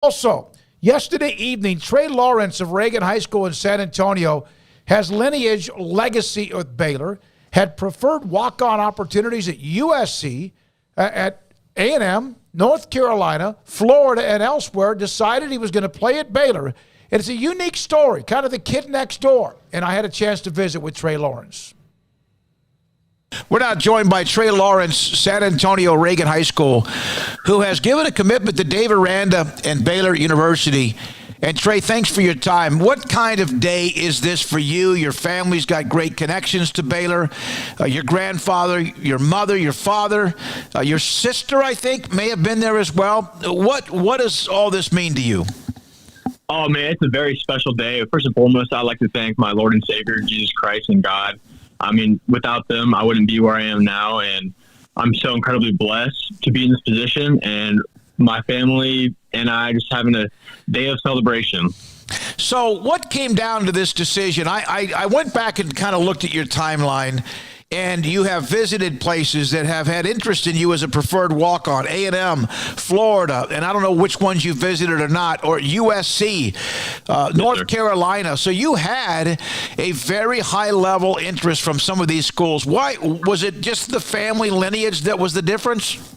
Also, yesterday evening, Trey Laurence of Reagan High School in San Antonio has lineage legacy with Baylor, had preferred walk-on opportunities at USC, at A&M, North Carolina, Florida, and elsewhere, decided he was going to play at Baylor. And it's a unique story, kind of the kid next door. And I had a chance to visit with Trey Laurence. We're now joined by Trey Laurence, San Antonio Reagan High School, who has given a commitment to Dave Aranda and Baylor University. And Trey, thanks for your time. What kind of day is this for you? Your family's got great connections to Baylor. Your grandfather, your mother, your father, your sister, I think, may have been there as well. What does all this mean to you? Oh, man, it's a very special day. First and foremost, I'd like to thank my Lord and Savior, Jesus Christ and God. I mean, without them, I wouldn't be where I am now, and I'm so incredibly blessed to be in this position, and my family and I just having a day of celebration. So what came down to this decision? I went back and kind of looked at your timeline, and you have visited places that have had interest in you as a preferred walk-on, A&M, Florida, and I don't know which ones you visited or not, or USC, North Carolina. So you had a very high-level interest from some of these schools. Why? Was it just the family lineage that was the difference?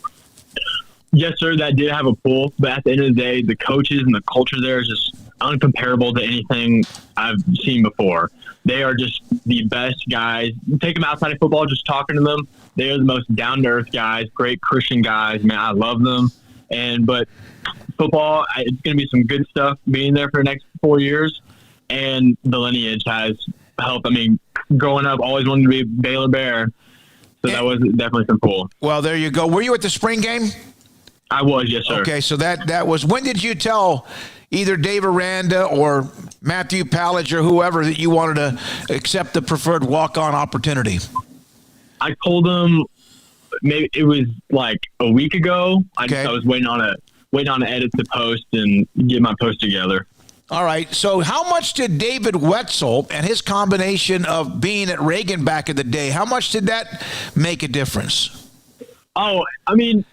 Yes, sir, that did have a pull, but at the end of the day, the coaches and the culture there is just uncomparable to anything I've seen before. They are just the best guys. Take them outside of football, just talking to them. They are the most down-to-earth guys, great Christian guys. Man, I love them. But football, it's going to be some good stuff being there for the next 4 years. And the lineage has helped. I mean, growing up, always wanted to be a Baylor Bear. So that was definitely some pull. Well, there you go. Were you at the spring game? I was, yes, sir. Okay, so that was, when did you tell either Dave Aranda or Matthew Pallage or whoever that you wanted to accept the preferred walk-on opportunity? I told him maybe it was like a week ago. Okay. I was waiting on to edit the post and get my post together. All right. So how much did David Wetzel and his combination of being at Reagan back in the day, how much did that make a difference? Oh, I mean,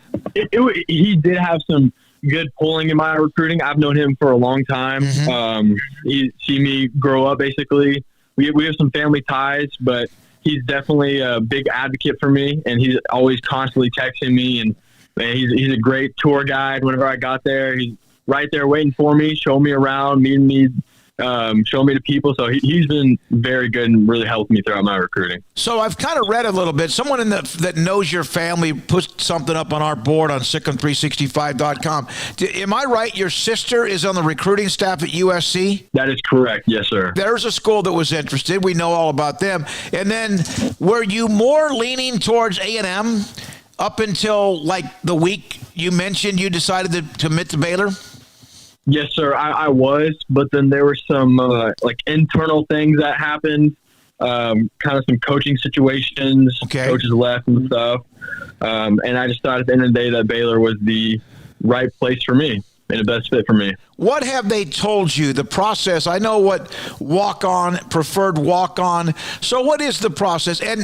he did have some good pulling in my recruiting. I've known him for a long time. Mm-hmm. He's seen me grow up, basically. We have some family ties, but he's definitely a big advocate for me, and he's always constantly texting me. And man, he's a great tour guide. Whenever I got there, he's right there waiting for me, showing me around, meeting me, showing me to people. So he's been very good and really helped me throughout my recruiting. So I've kind of read a little bit. Someone that knows your family put something up on our board on Sic'Em365.com. Am I right? Your sister is on the recruiting staff at USC? That is correct. Yes, sir. There's a school that was interested. We know all about them. And then were you more leaning towards A&M up until like the week you mentioned you decided to commit to Baylor? Yes, sir. I was, but then there were some like internal things that happened, kind of some coaching situations. Okay. Coaches left and stuff, and I just thought at the end of the day that Baylor was the right place for me and the best fit for me. What have they told you, the process? I know what walk-on, preferred walk-on. So what is the process? And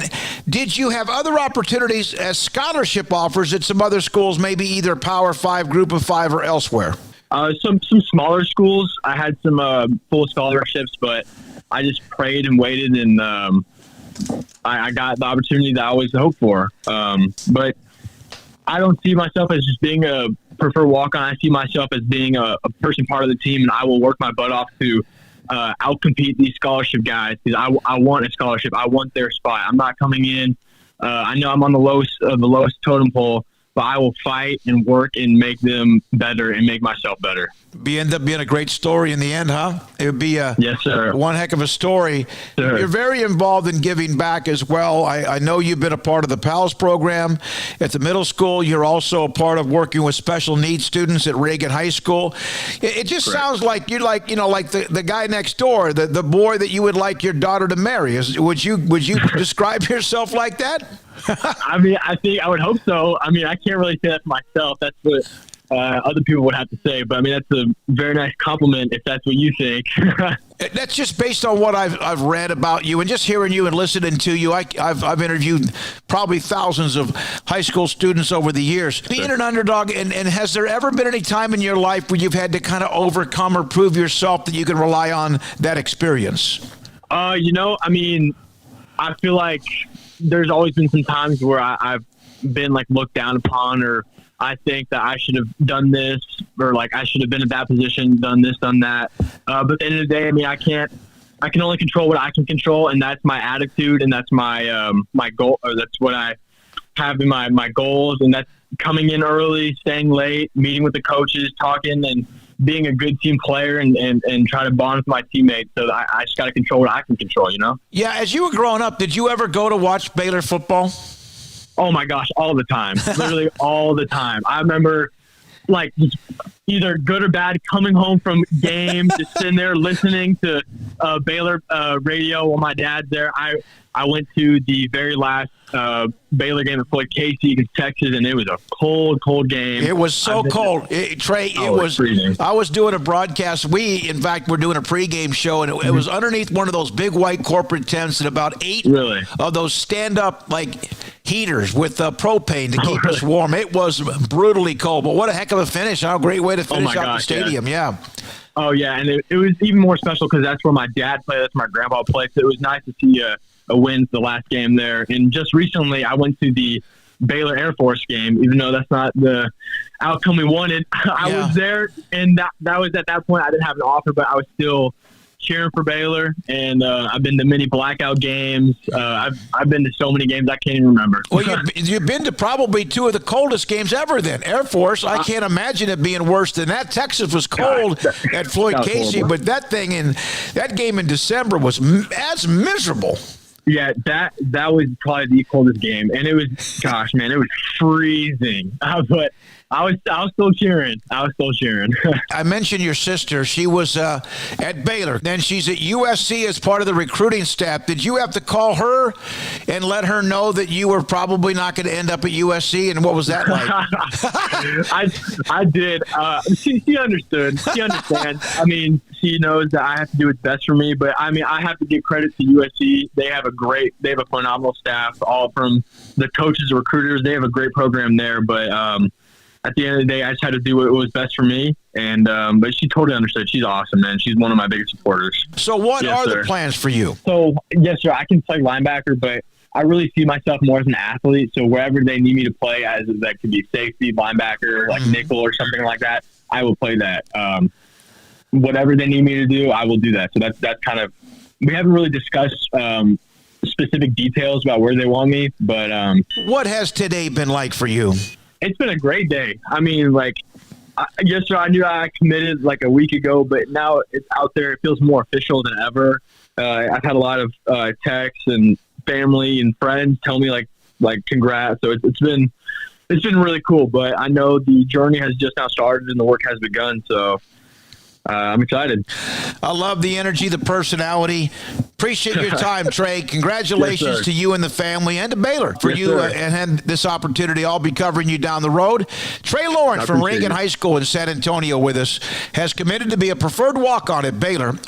did you have other opportunities as scholarship offers at some other schools, maybe either Power 5, Group of 5, or elsewhere? Some smaller schools. I had some full scholarships, but I just prayed and waited, and I got the opportunity that I always hoped for. But I don't see myself as just being a preferred walk-on. I see myself as being a person part of the team, and I will work my butt off to outcompete these scholarship guys because I want a scholarship. I want their spot. I'm not coming in. I know I'm on the lowest totem pole, but I will fight and work and make them better and make myself better. End up being a great story in the end, huh? It would be yes, sir. One heck of a story. Sure. You're very involved in giving back as well. I know you've been a part of the PALS program at the middle school. You're also a part of working with special needs students at Reagan High School. It just Correct. sounds like you're like, like the guy next door, the boy that you would like your daughter to marry. Would you describe yourself like that? I mean, I think I would hope so. I mean, I can't really say that for myself. That's what other people would have to say. But I mean, that's a very nice compliment if that's what you think. That's just based on what I've read about you and just hearing you and listening to you. I've interviewed probably thousands of high school students over the years. Being an underdog, and has there ever been any time in your life where you've had to kind of overcome or prove yourself that you can rely on that experience? I mean, I feel like there's always been some times where I've been like looked down upon, or I think that I should have done this, or like I should have been in that position, done this, done that. But at the end of the day, I mean, I can only control what I can control, and that's my attitude, and that's my my goal, or that's what I have in my goals, and that's coming in early, staying late, meeting with the coaches, talking, and being a good team player, and try to bond with my teammates. So I just got to control what I can control, Yeah, as you were growing up, did you ever go to watch Baylor football? Oh my gosh, all the time. Literally all the time. I remember like just either good or bad coming home from games, just sitting there listening to Baylor radio while my dad's there. I went to the very last Baylor game at Floyd Casey against Texas, and it was a cold game. It was so cold. Trey, it was freezing. I was doing a broadcast. In fact, we're doing a pregame show, and it was underneath one of those big white corporate tents, and about 8 of those stand-up like heaters with propane to keep us warm. It was brutally cold, but what a heck of a finish. How great way to finish out the stadium. Yeah. Oh, yeah, and it was even more special because that's where my dad played. That's where my grandpa played. So it was nice to see a win the last game there. And just recently, I went to the Baylor Air Force game, even though that's not the outcome we wanted. I was there, and that was at that point. I didn't have an offer, but I was still cheering for Baylor, and I've been to many blackout games. I've been to so many games I can't even remember. Well, you've been to probably 2 of the coldest games ever then. Air Force, I can't imagine it being worse than that. Texas was cold at Floyd Casey, but that game in December was as miserable. Yeah, that was probably the coldest game, and it was, gosh, man, it was freezing. But I was still cheering. I mentioned your sister. She was at Baylor. Then she's at USC as part of the recruiting staff. Did you have to call her and let her know that you were probably not going to end up at USC? And what was that like? I did. She understood. She understands. I mean, she knows that I have to do what's best for me. But I mean, I have to give credit to USC. They have a phenomenal staff, all from the coaches, recruiters. They have a great program there. But at the end of the day, I just had to do what was best for me. And but she totally understood. She's awesome, man. She's one of my biggest supporters. So what are the plans for you? So, yes, sir, I can play linebacker, but I really see myself more as an athlete. So wherever they need me to play, as that could be safety, linebacker, like nickel or something like that, I will play that. Whatever they need me to do, I will do that. So that's kind of, we haven't really discussed specific details about where they want me, but what has today been like for you? It's been a great day. I mean, like, yes, sir, I knew I committed like a week ago, but now it's out there. It feels more official than ever. I've had a lot of texts and family and friends tell me like congrats. So it's been really cool. But I know the journey has just now started and the work has begun. So I'm excited. I love the energy, the personality. Appreciate your time, Trey. Congratulations to you and the family, and to Baylor for you and this opportunity. I'll be covering you down the road. Trey Laurence from Reagan High School in San Antonio with us has committed to be a preferred walk-on at Baylor.